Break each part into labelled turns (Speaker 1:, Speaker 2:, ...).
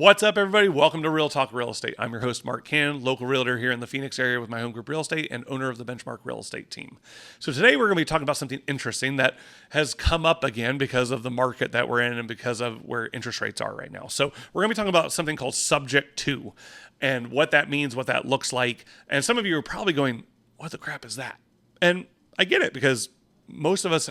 Speaker 1: What's up, everybody? Welcome to Real Talk Real Estate. I'm your host, Mark Cannon, local realtor here in the Phoenix area with my home group real estate and owner of the Benchmark Real Estate team. So today we're going to be talking about something interesting that has come up again because of the market that we're in and because of where interest rates are right now. So we're going to be talking about something called subject to and what that means, what that looks like. And some of you are probably going, what the crap is that? And I get it, because most of us,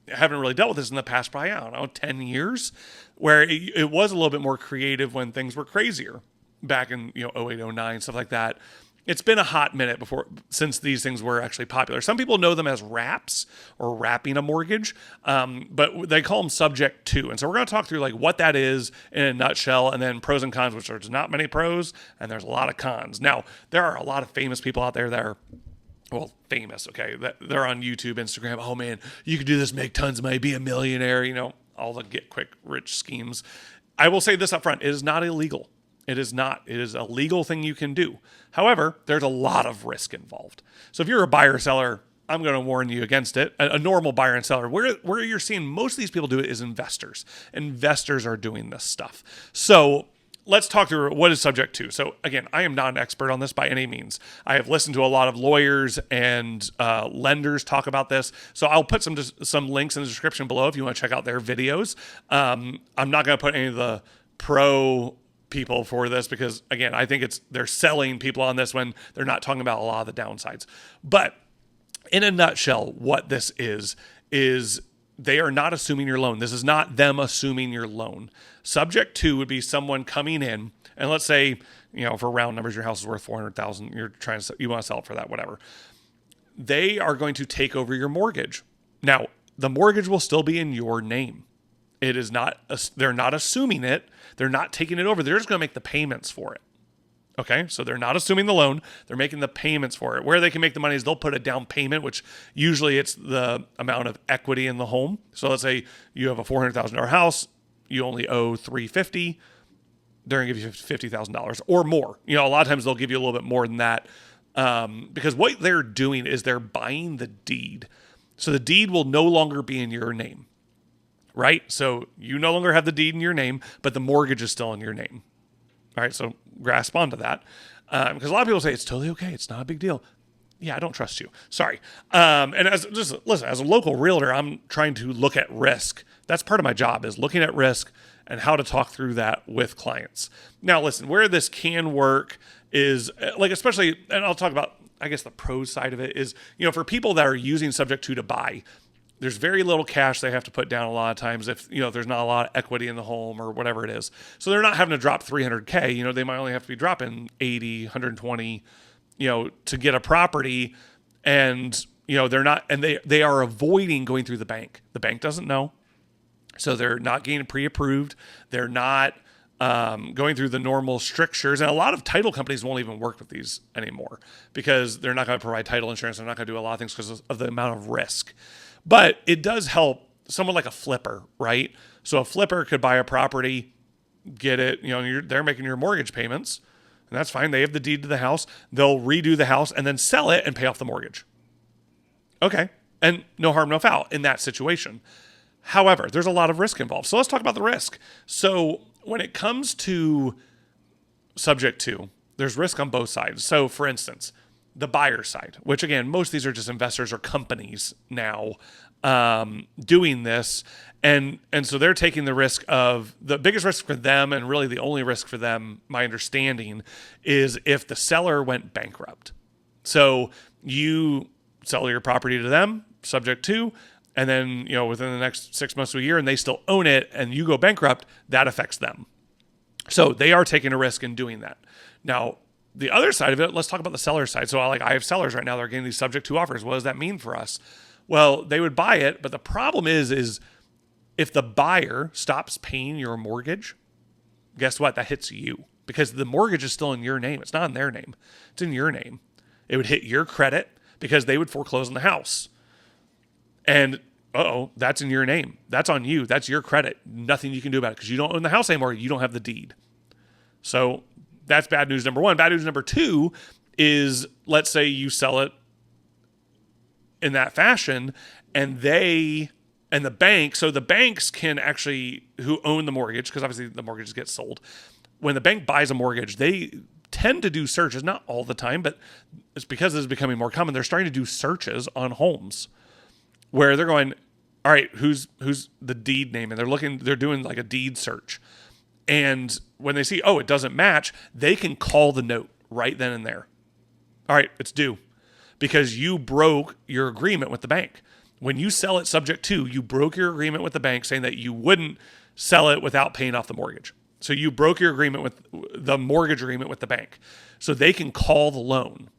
Speaker 1: haven't really dealt with this in the past, probably, 10 years, where it was a little bit more creative when things were crazier back in, 08, 09, stuff like that. It's been a hot minute since these things were actually popular. Some people know them as wraps or wrapping a mortgage, but they call them subject to. And so we're going to talk through like what that is in a nutshell, and then pros and cons, which there's not many pros and there's a lot of cons. Now, there are a lot of famous people out there that are, well, famous, okay, they're on YouTube, Instagram. Oh man, you could do this, make tons of money, be a millionaire, all the get quick rich schemes. I will say this up front: it is not illegal. It is not. It is a legal thing you can do. However, there's a lot of risk involved. So if you're a buyer or seller, I'm going to warn you against it. A normal buyer and seller, where you're seeing most of these people do it is investors. Investors are doing this stuff. So let's talk through what is subject to. So again, I am not an expert on this by any means. I have listened to a lot of lawyers and lenders talk about this. So I'll put some links in the description below if you want to check out their videos. I'm not going to put any of the pro people for this because, again, I think they're selling people on this when they're not talking about a lot of the downsides. But in a nutshell, what this is they are not assuming your loan. This is not them assuming your loan. Subject to would be someone coming in, and let's say, for round numbers, your house is worth $400,000. You want to sell it for that, whatever. They are going to take over your mortgage. Now, the mortgage will still be in your name. It is not. They're not assuming it. They're not taking it over. They're just going to make the payments for it. Okay, so they're not assuming the loan. They're making the payments for it. Where they can make the money is they'll put a down payment, which usually it's the amount of equity in the home. So let's say you have a $400,000 house, you only owe $350. They're going to give you $50,000 or more. A lot of times they'll give you a little bit more than that because what they're doing is they're buying the deed. So the deed will no longer be in your name, right? So you no longer have the deed in your name, but the mortgage is still in your name. All right, so grasp onto that because a lot of people say it's totally okay. It's not a big deal. Yeah, I don't trust you. Sorry. And as a local realtor, I'm trying to look at risk. That's part of my job, is looking at risk and how to talk through that with clients. Now, listen, where this can work is like, especially, and I'll talk about, I guess, the pros side of it is, for people that are using subject to buy, there's very little cash they have to put down a lot of times if there's not a lot of equity in the home or whatever it is. So they're not having to drop $300K. They might only have to be dropping 80, 120, to get a property. And, they're not, and they are avoiding going through the bank. The bank doesn't know. So they're not getting pre-approved. They're not going through the normal strictures. And a lot of title companies won't even work with these anymore because they're not going to provide title insurance. They're not going to do a lot of things because of the amount of risk. But it does help someone like a flipper, right? So a flipper could buy a property, get it, they're making your mortgage payments, and that's fine. They have the deed to the house. They'll redo the house and then sell it and pay off the mortgage. Okay. And no harm, no foul in that situation. However, there's a lot of risk involved. So let's talk about the risk. So when it comes to subject to, there's risk on both sides. So for instance, the buyer side, which again, most of these are just investors or companies now doing this. And so they're taking the risk of the biggest risk for them. And really the only risk for them, my understanding, is if the seller went bankrupt. So you sell your property to them, subject to, and then, within the next 6 months to a year, and they still own it and you go bankrupt, that affects them. So they are taking a risk in doing that. Now, the other side of it, let's talk about the seller side. So I have sellers right now that are getting these subject to offers. What does that mean for us? Well, they would buy it, but the problem is if the buyer stops paying your mortgage, guess what? That hits you because the mortgage is still in your name. It's not in their name. It's in your name. It would hit your credit because they would foreclose on the house. And that's in your name. That's on you. That's your credit. Nothing you can do about it because you don't own the house anymore. You don't have the deed. So that's bad news number one. Bad news number two is, let's say you sell it in that fashion and the bank, so the banks can actually, who own the mortgage, because obviously the mortgages get sold, when the bank buys a mortgage, they tend to do searches, not all the time, but it's because this is becoming more common. They're starting to do searches on homes where they're going, all right, who's the deed name? And they're doing like a deed search. And when they see, oh, it doesn't match, they can call the note right then and there. All right, it's due because you broke your agreement with the bank. When you sell it subject to, you broke your agreement with the bank saying that you wouldn't sell it without paying off the mortgage. So you broke your agreement with the mortgage agreement with the bank. So they can call the loan.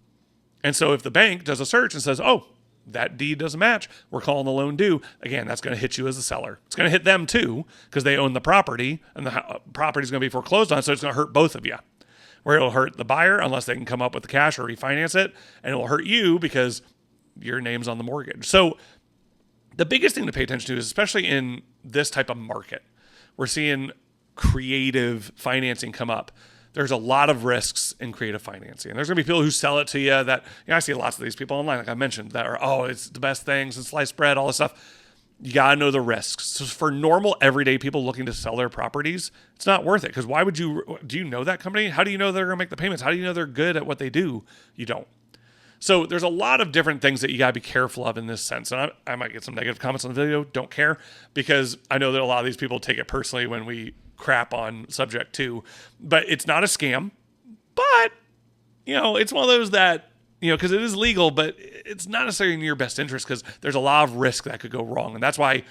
Speaker 1: And so if the bank does a search and says, oh, that deed doesn't match, we're calling the loan due. Again, that's going to hit you as a seller. It's going to hit them too because they own the property and the property is going to be foreclosed on. So it's going to hurt both of you. Where it'll hurt the buyer unless they can come up with the cash or refinance it. And it'll hurt you because your name's on the mortgage. So the biggest thing to pay attention to is, especially in this type of market, we're seeing creative financing come up. There's a lot of risks in creative financing. And there's going to be people who sell it to you that, I see lots of these people online, like I mentioned, that are, oh, it's the best things, it's sliced bread, all this stuff. You got to know the risks. So for normal, everyday people looking to sell their properties, it's not worth it. Because why would you, do you know that company? How do you know they're going to make the payments? How do you know they're good at what they do? You don't. So there's a lot of different things that you got to be careful of in this sense. And I might get some negative comments on the video. Don't care, because I know that a lot of these people take it personally when we crap on subject to, but it's not a scam. But, it's one of those that, because it is legal, but it's not necessarily in your best interest because there's a lot of risk that could go wrong. And that's why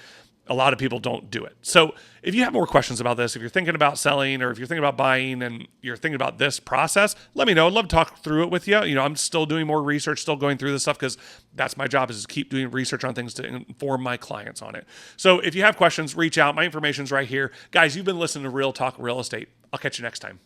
Speaker 1: a lot of people don't do it. So if you have more questions about this, if you're thinking about selling or if you're thinking about buying and you're thinking about this process, let me know. I'd love to talk through it with you. I'm still doing more research, still going through this stuff because that's my job, is to keep doing research on things to inform my clients on it. So if you have questions, reach out. My information's right here. Guys, you've been listening to Real Talk Real Estate. I'll catch you next time.